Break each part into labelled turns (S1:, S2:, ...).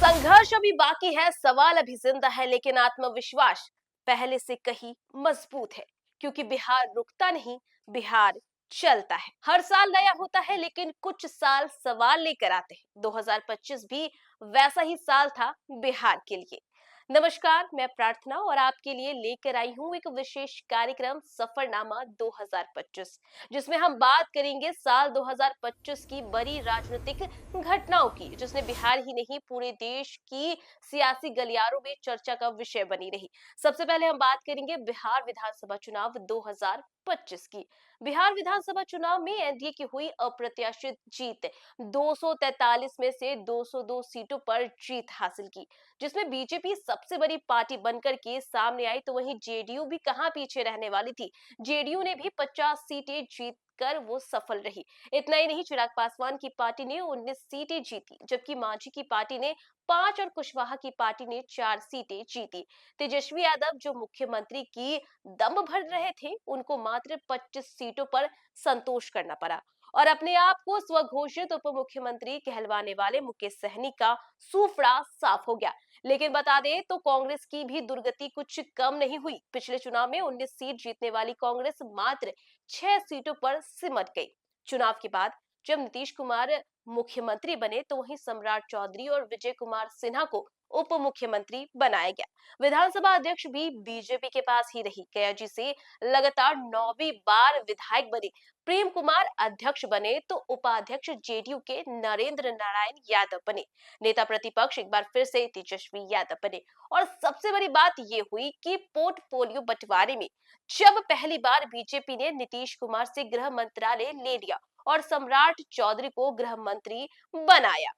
S1: संघर्ष अभी बाकी है, सवाल अभी जिंदा है, लेकिन आत्मविश्वास पहले से कहीं मजबूत है। क्योंकि बिहार रुकता नहीं, बिहार चलता है। हर साल नया होता है, लेकिन कुछ साल सवाल लेकर आते हैं। 2025 भी वैसा ही साल था बिहार के लिए। नमस्कार, मैं प्रार्थना और आपके लिए लेकर आई हूँ एक विशेष कार्यक्रम सफरनामा 2025, जिसमें हम बात करेंगे साल 2025 की बड़ी राजनीतिक घटनाओं की, जिसने बिहार ही नहीं पूरे देश की सियासी गलियारों में चर्चा का विषय बनी रही। सबसे पहले हम बात करेंगे बिहार विधानसभा चुनाव 2025 की। बिहार विधानसभा चुनाव में एनडीए की हुई अप्रत्याशित जीत, 243 में से 202 सीटों पर जीत हासिल की, जिसमें बीजेपी सबसे बड़ी पार्टी बनकर के सामने आई। तो वहीं जेडीयू भी कहां पीछे रहने वाली थी। जेडीयू ने भी 50 सीटें जीत कर वो सफल रही। इतना ही नहीं, चिराग पासवान की पार्टी ने 19 सीटें जीती, जबकि मांझी की पार्टी ने 5 और कुशवाहा की पार्टी ने 4 सीटें जीती। तेजस्वी यादव जो मुख्यमंत्री की दम भर रहे थे, उनको मात्र 25 सीटों पर संतोष करना पड़ा। और अपने आप को स्वघोषित उप मुख्यमंत्री कहलवाने वाले मुकेश सहनी का सूफड़ा साफ हो गया। लेकिन बता दें तो कांग्रेस की भी दुर्गति कुछ कम नहीं हुई। पिछले चुनाव में 19 सीट जीतने वाली कांग्रेस मात्र 6 सीटों पर सिमट गई। चुनाव के बाद जब नीतीश कुमार मुख्यमंत्री बने, तो वहीं सम्राट चौधरी और विजय कुमार सिन्हा को उप मुख्यमंत्री बनाया गया। विधानसभा अध्यक्ष भी बीजेपी के पास ही रही। गया जी से लगातार 9वीं बार विधायक बने प्रेम कुमार अध्यक्ष बने, तो उपाध्यक्ष जेडीयू के नरेंद्र नारायण यादव बने। नेता प्रतिपक्ष एक बार फिर से तेजस्वी यादव बने। और सबसे बड़ी बात ये हुई कि पोर्टफोलियो बंटवारे में जब पहली बार बीजेपी ने नीतीश कुमार से गृह मंत्रालय ले लिया और सम्राट चौधरी को गृह मंत्री बनाया।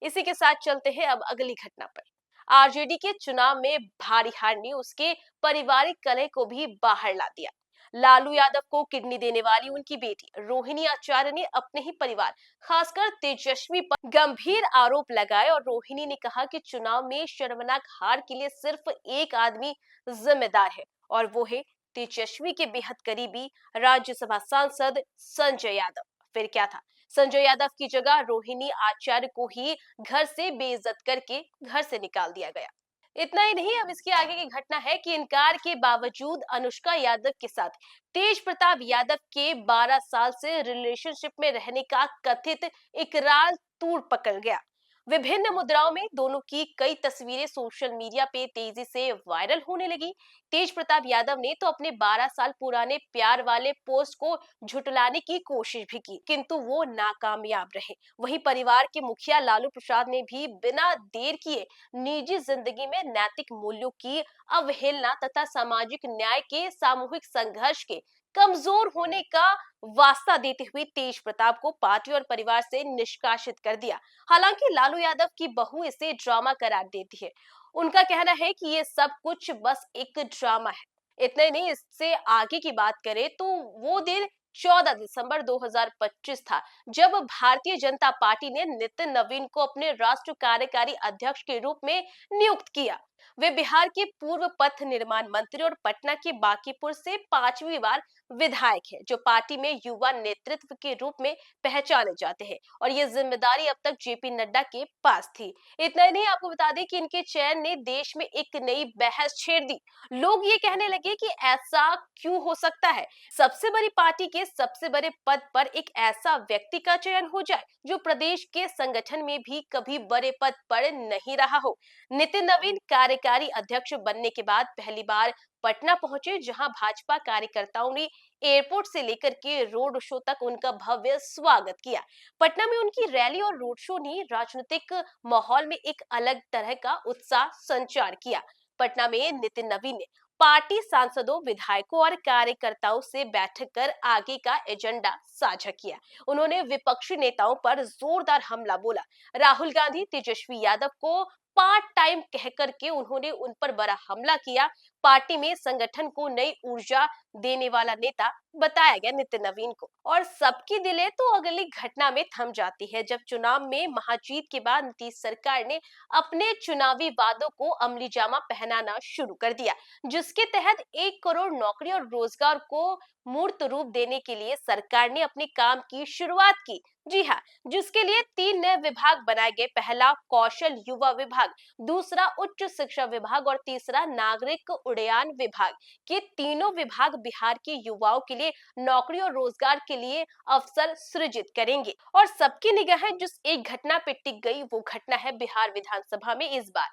S1: इसी के साथ चलते हैं अब अगली घटना पर। आरजेडी के चुनाव में भारी हार ने उसके पारिवारिक कलह को भी बाहर ला दिया। लालू यादव को किडनी देने वाली उनकी बेटी रोहिणी आचार्य ने अपने ही परिवार, खासकर तेजस्वी पर गंभीर आरोप लगाए। और रोहिणी ने कहा कि चुनाव में शर्मनाक हार के लिए सिर्फ एक आदमी जिम्मेदार है, और वो है तेजस्वी के बेहद करीबी राज्यसभा सांसद संजय यादव। फिर क्या था, संजय यादव की जगह रोहिणी आचार्य को ही घर से बेइज्जत करके घर से निकाल दिया गया। इतना ही नहीं, अब इसके आगे की घटना है कि इनकार के बावजूद अनुष्का यादव के साथ तेज प्रताप यादव के 12 साल से रिलेशनशिप में रहने का कथित इकरार तूड़ पकड़ गया। विभिन्न मुद्राओं में दोनों की कई तस्वीरें सोशल मीडिया पे तेजी से वायरल होने लगी। तेज प्रताप यादव ने तो अपने 12 साल पुराने प्यार वाले पोस्ट को झुटलाने की कोशिश भी की, किंतु वो नाकामयाब रहे। वहीं परिवार के मुखिया लालू प्रसाद ने भी बिना देर किए निजी जिंदगी में नैतिक मूल्यों की अवहेलना तथा सामाजिक न्याय के सामूहिक संघर्ष के कमजोर होने का वास्ता देते हुए तेज प्रताप को पार्टी और परिवार से निष्कासित कर दिया। हालांकि लालू यादव की बहू इसे ड्रामा करार देती है। उनका कहना है कि ये सब कुछ बस एक ड्रामा है। इतने नहीं, इससे आगे की बात करें तो वो दिन 14 दिसंबर 2025 था, जब भारतीय जनता पार्टी ने नितिन नवीन को अपने राष्ट्रीय कार्यकारी अध्यक्ष के रूप में नियुक्त किया। वे बिहार के पूर्व पथ निर्माण मंत्री और पटना के बांकीपुर से 5वीं बार विधायक हैं, जो पार्टी में युवा नेतृत्व के रूप में पहचाने जाते हैं। और ये जिम्मेदारी अब तक जेपी नड्डा के पास थी। इतना ही नहीं, आपको बता दें कि इनके चयन ने देश में एक नई बहस छेड़ दी। लोग ये कहने लगे कि ऐसा क्यों हो सकता है, सबसे बड़ी पार्टी के सबसे बड़े पद पर एक ऐसा व्यक्ति का चयन हो जाए जो प्रदेश के संगठन में भी कभी बड़े पद पर नहीं रहा हो। नितिन नवीन कार्यकारी अध्यक्ष बनने के बाद पहली बार पटना पहुंचे, जहां भाजपा कार्यकर्ताओं ने एयरपोर्ट से लेकर के रोड शो तक उनका भव्य स्वागत किया। पटना में उनकी रैली और रोड शो ने राजनीतिक माहौल में एक अलग तरह का उत्साह संचार किया। पटना में नितिन नवीन ने पार्टी सांसदों, विधायकों और कार्यकर्ताओं से बैठक कर आगे का एजेंडा साझा किया। उन्होंने विपक्षी नेताओं पर जोरदार हमला बोला। राहुल गांधी, तेजस्वी यादव को पार्ट टाइम कहकर के उन्होंने उन पर बड़ा हमला किया। पार्टी में संगठन को नई ऊर्जा देने वाला नेता बताया गया नितिन नवीन को। और सबकी दिलें तो अगली घटना में थम जाती है जब चुनाव में महाजीत के बाद नीतीश सरकार ने अपने चुनावी वादों को अमली जामा पहनाना शुरू कर दिया, जिसके तहत 1 करोड़ नौकरी और रोजगार को मूर्त रूप देने के लिए सरकार ने अपने काम की शुरुआत की। जी हाँ, जिसके लिए 3 नए विभाग बनाए गए। पहला कौशल युवा विभाग, दूसरा उच्च शिक्षा विभाग और तीसरा नागरिक उड्डयन विभाग। ये तीनों विभाग बिहार के युवाओं के लिए नौकरी और रोजगार के लिए अवसर सृजित करेंगे। और सबकी निगाहें जिस एक घटना पे टिक गई वो घटना है बिहार विधानसभा में। इस बार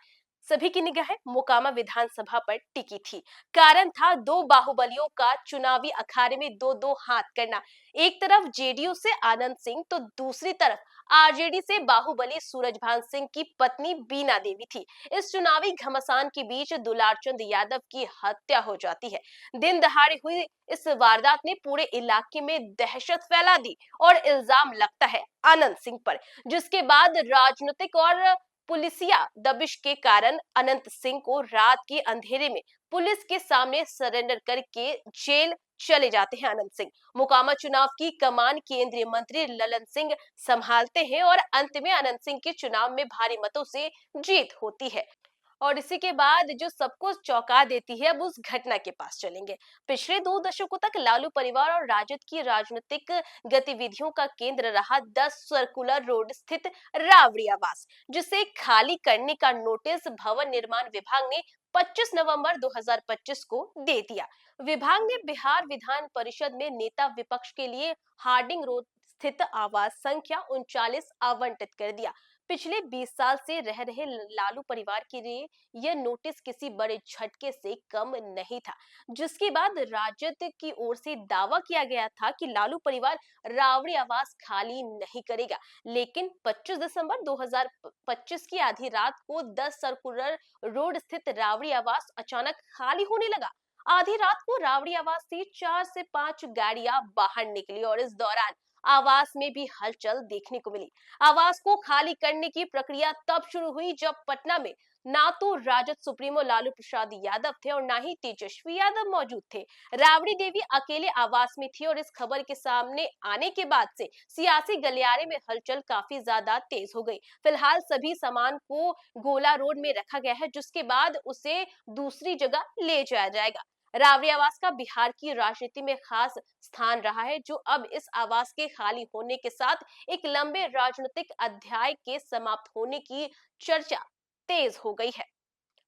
S1: सभी की निगाहें मोकामा विधानसभा पर टिकी थी। कारण था दो बाहुबलियों का चुनावी अखाड़े में दो दो हाथ करना। एक तरफ जेडीयू से आनंद सिंह तो दूसरी तरफ आरजेडी से बाहुबली सूरजभान सिंह की पत्नी बीना देवी थी। इस चुनावी घमासान के बीच दुलारचंद यादव की हत्या हो जाती है। दिन दहाड़े हुई इस वारदात ने पूरे इलाके में दहशत फैला दी और इल्जाम लगता है आनंद सिंह पर, जिसके बाद राजनीतिक और पुलिसिया दबिश के कारण अनंत सिंह को रात के अंधेरे में पुलिस के सामने सरेंडर करके जेल चले जाते हैं। अनंत सिंह मोकामा चुनाव की कमान केंद्रीय मंत्री ललन सिंह संभालते हैं और अंत में अनंत सिंह के चुनाव में भारी मतों से जीत होती है। और इसी के बाद जो सबको चौंका देती है, अब उस घटना के पास चलेंगे। पिछले 2 दशकों तक लालू परिवार और राजद की राजनीतिक गतिविधियों का केंद्र रहा 10 सर्कुलर रोड स्थित रावड़ी आवास, जिसे खाली करने का नोटिस भवन निर्माण विभाग ने 25 नवंबर 2025 को दे दिया। विभाग ने बिहार विधान परिषद में नेता विपक्ष के लिए हार्डिंग रोड स्थित आवास संख्या 39 आवंटित कर दिया। पिछले 20 साल से रह रहे लालू परिवार के लिए यह नोटिस किसी बड़े झटके से कम नहीं था, जिसके बाद राजद की ओर से दावा किया गया था कि लालू परिवार रावड़ी आवास खाली नहीं करेगा। लेकिन 25 दिसंबर 2025 की आधी रात को 10 सर्कुलर रोड स्थित रावड़ी आवास अचानक खाली होने लगा। आधी रात को रावड़ी आवास से 4 से 5 गाड़ियां बाहर निकली और इस दौरान आवास में भी हलचल देखने को मिली। आवास को खाली करने की प्रक्रिया तब शुरू हुई जब पटना में ना तो राजद सुप्रीमो लालू प्रसाद यादव थे और ना ही तेजस्वी यादव मौजूद थे। राबड़ी देवी अकेले आवास में थी और इस खबर के सामने आने के बाद से सियासी गलियारे में हलचल काफी ज्यादा तेज हो गई। फिलहाल सभी सामान को गोला रोड में रखा गया है, जिसके बाद उसे दूसरी जगह ले जाया जाएगा। रावड़ी आवास का बिहार की राजनीति में खास स्थान रहा है, जो अब इस आवास के खाली होने के साथ एक लंबे राजनीतिक अध्याय के समाप्त होने की चर्चा तेज हो गई है।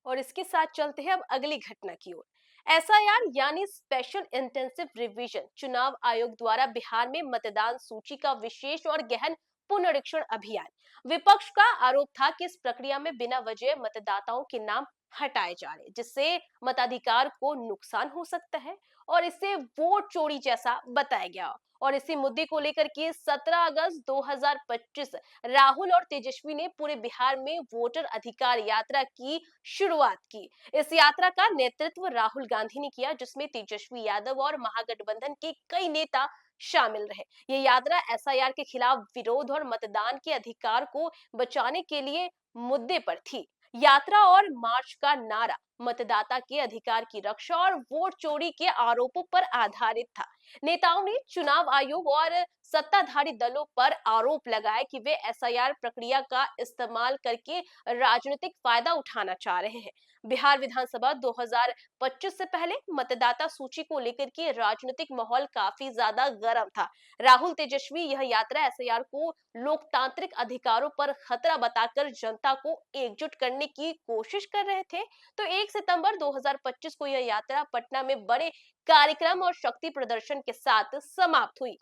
S1: और इसके साथ चलते हैं अब अगली घटना की ओर। एसआईआर यानी स्पेशल इंटेंसिव रिवीजन चुनाव आयोग द्वारा बिहार में मतदान सूची का विशेष और गहन पुनरीक्षण अभियान। विपक्ष का आरोप था कि इस प्रक्रिया में बिना वजह मतदाताओं के नाम हटाए जा रहे, जिससे मताधिकार को नुकसान हो सकता है और इसे वोट चोरी जैसा बताया गया। और इसी मुद्दे को लेकर के 17 अगस्त 2025 राहुल और तेजस्वी ने पूरे बिहार में वोटर अधिकार यात्रा की शुरुआत की। इस यात्रा का नेतृत्व राहुल गांधी ने किया, जिसमें तेजस्वी यादव और महागठबंधन के कई नेता शामिल रहे। ये यात्रा एसआईआर के खिलाफ विरोध और मतदान के अधिकार को बचाने के लिए मुद्दे पर थी। यात्रा और मार्च का नारा मतदाता के अधिकार की रक्षा और वोट चोरी के आरोपों पर आधारित था। नेताओं ने चुनाव आयोग और सत्ताधारी दलों पर आरोप लगाए कि वे एसआईआर प्रक्रिया का इस्तेमाल करके राजनीतिक फायदा उठाना चाह रहे हैं। बिहार विधानसभा 2025 से पहले मतदाता सूची को लेकर के राजनीतिक माहौल काफी ज्यादा गर्म था। राहुल तेजस्वी यह यात्रा एसआईआर को लोकतांत्रिक अधिकारों पर खतरा बताकर जनता को एकजुट करने की कोशिश कर रहे थे। तो 1 सितंबर 2025 को यह यात्रा पटना में बड़े कार्यक्रम और शक्ति प्रदर्शन के साथ समाप्त हुई।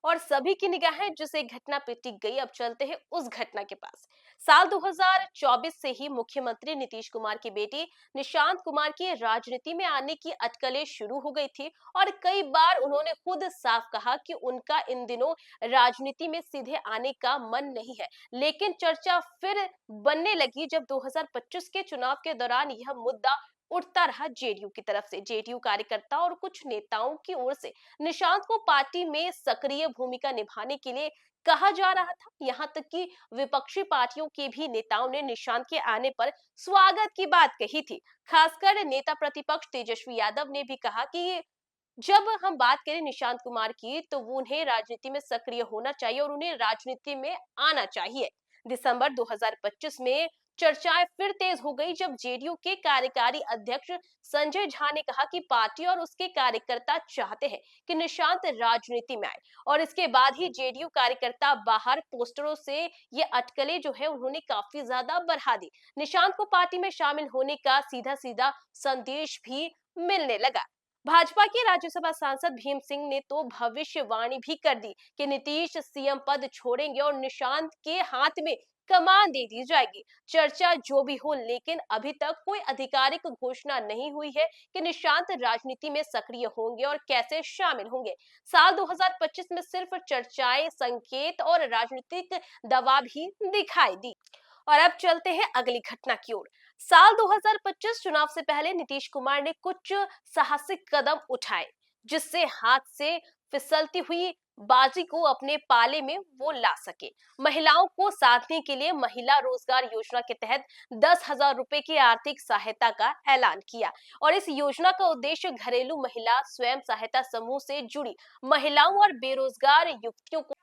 S1: और सभी की निगाहें जिस एक घटना पे टिक गई, अब चलते हैं उस घटना के पास। साल 2024 से ही मुख्यमंत्री नीतीश कुमार की बेटी निशांत कुमार की राजनीति में आने की अटकलें शुरू हो गई थी और कई बार उन्होंने खुद साफ कहा कि उनका इन दिनों राजनीति में सीधे आने का मन नहीं है। लेकिन चर्चा फिर बनने लगी जब 2025 के चुनाव के दौरान यह मुद्दा उठता रहा जेडीयू की तरफ से। जेडीयू कार्यकर्ता और कुछ नेताओं की ओर से निशांत को पार्टी में सक्रिय भूमिका निभाने के लिए कहा जा रहा था। यहाँ तक कि विपक्षी पार्टियों के भी नेताओं ने निशांत के आने पर स्वागत की बात कही थी। खासकर नेता प्रतिपक्ष तेजस्वी यादव ने भी कहा कि जब हम बात करें निशांत कुमार की, तो वो उन्हें राजनीति में सक्रिय होना चाहिए और उन्हें राजनीति में आना चाहिए। दिसंबर 2025 में चर्चाएं फिर तेज हो गई जब जेडीयू के कार्यकारी अध्यक्ष संजय झा ने कहा कि पार्टी और उसके कार्यकर्ता चाहते हैं कि निशांत राजनीति में आए। और इसके बाद ही जेडीयू कार्यकर्ता बाहर पोस्टरों से ये अटकलें जो है उन्होंने काफी ज्यादा बढ़ा दी। निशांत को पार्टी में शामिल होने का सीधा सीधा संदेश भी मिलने लगा। भाजपा के राज्यसभा सांसद भीम सिंह ने तो भविष्यवाणी भी कर दी कि नीतीश सीएम पद छोड़ेंगे और निशांत के हाथ में कमान दे दी जाएगी। चर्चा जो भी हो, लेकिन अभी तक कोई आधिकारिक घोषणा नहीं हुई है कि निशांत राजनीति में सक्रिय होंगे और कैसे शामिल होंगे। साल 2025 में सिर्फ चर्चाएं, संकेत और राजनीतिक दबाव ही दिखाई दी। और अब चलते हैं अगली घटना की ओर। साल 2025 चुनाव से पहले नीतीश कुमार ने कुछ साहसिक कदम उठाए, जिससे हाथ से फिसलती हुई बाजी को अपने पाले में वो ला सके। महिलाओं को साधने के लिए महिला रोजगार योजना के तहत 10,000 रुपए की आर्थिक सहायता का ऐलान किया। और इस योजना का उद्देश्य घरेलू महिला स्वयं सहायता समूह से जुड़ी महिलाओं और बेरोजगार युवतियों को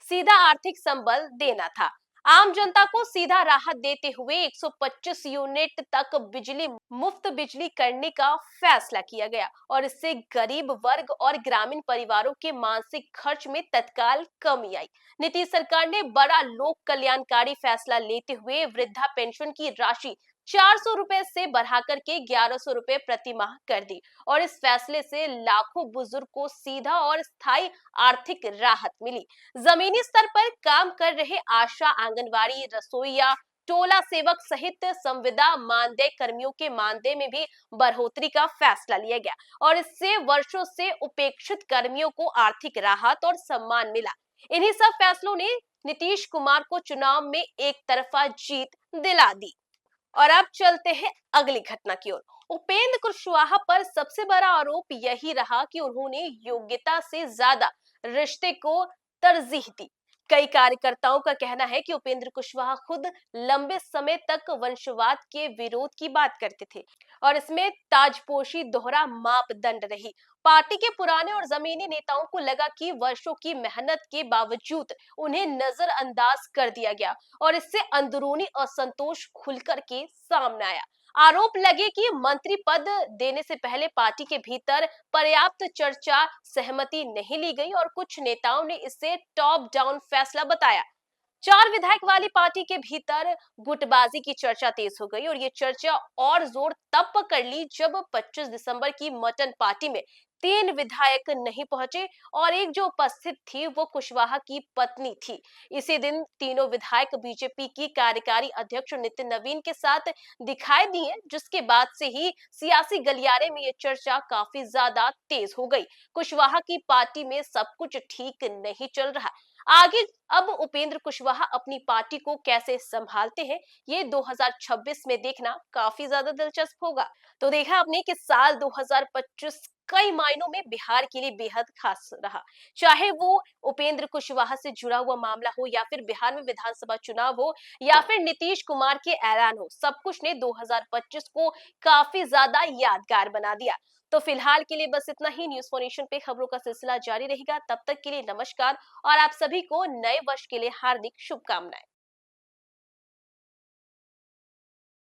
S1: सीधा आर्थिक संबल देना था। आम जनता को सीधा राहत देते हुए 125 यूनिट तक बिजली मुफ्त बिजली करने का फैसला किया गया। और इससे गरीब वर्ग और ग्रामीण परिवारों के मानसिक खर्च में तत्काल कमी आई। नीतीश सरकार ने बड़ा लोक कल्याणकारी फैसला लेते हुए वृद्धा पेंशन की राशि 400 रुपए से बढ़ाकर के 1100 रुपए प्रति माह कर दी। और इस फैसले से लाखों बुजुर्ग को सीधा और स्थायी आर्थिक राहत मिली। जमीनी स्तर पर काम कर रहे आशा, आंगनवाड़ी, रसोईया, टोला सेवक सहित संविदा मानदेय कर्मियों के मानदेय में भी बढ़ोतरी का फैसला लिया गया। और इससे वर्षों से उपेक्षित कर्मियों को आर्थिक राहत और सम्मान मिला। इन्हीं सब फैसलों ने नीतीश कुमार को चुनाव में एक तरफा जीत दिला दी। और अब चलते हैं अगली घटना की ओर। उपेंद्र कुशवाहा पर सबसे बड़ा आरोप यही रहा कि उन्होंने योग्यता से ज्यादा रिश्ते को तरजीह दी। कई कार्यकर्ताओं का कहना है कि उपेंद्र कुशवाहा खुद लंबे समय तक वंशवाद के विरोध की बात करते थे और इसमें ताजपोशी दोहरा मापदंड रही। पार्टी के पुराने और जमीनी नेताओं को लगा कि वर्षों की मेहनत के बावजूद उन्हें नजरअंदाज कर दिया गया और इससे अंदरूनी असंतोष खुलकर के सामने आया। आरोप लगे कि मंत्री पद देने से पहले पार्टी के भीतर पर्याप्त चर्चा, सहमति नहीं ली गई और कुछ नेताओं ने इसे टॉप डाउन फैसला बताया। 4 विधायक वाली पार्टी के भीतर गुटबाजी की चर्चा तेज हो गई और ये चर्चा और जोर तब पकड़ ली जब 25 दिसंबर की मटन पार्टी में 3 विधायक नहीं पहुंचे और एक जो उपस्थित थी वो कुशवाहा की पत्नी थी। इसी दिन तीनों विधायक बीजेपी की कार्यकारी अध्यक्ष नितिन नवीन के साथ दिखाई दिए, जिसके बाद से ही सियासी गलियारे में ये चर्चा काफी ज्यादा तेज हो गई। कुशवाहा की पार्टी में सब कुछ ठीक नहीं चल रहा। आगे अब उपेंद्र कुशवाहा अपनी पार्टी को कैसे संभालते हैं, ये 2026 में देखना काफी ज्यादा दिलचस्प होगा। तो देखा आपने कि साल 2025 कई मायनों में बिहार के लिए बेहद खास रहा। चाहे वो उपेंद्र कुशवाहा से जुड़ा हुआ मामला हो या फिर बिहार में विधानसभा चुनाव हो या फिर नीतीश कुमार के ऐलान हो, सब कुछ ने 2025 को काफी ज्यादा यादगार बना दिया। तो फिलहाल के लिए बस इतना ही। न्यूज़ फॉर नेशन पे खबरों का सिलसिला जारी रहेगा। तब तक के लिए नमस्कार और आप सभी को नए वर्ष के लिए हार्दिक शुभकामनाएं।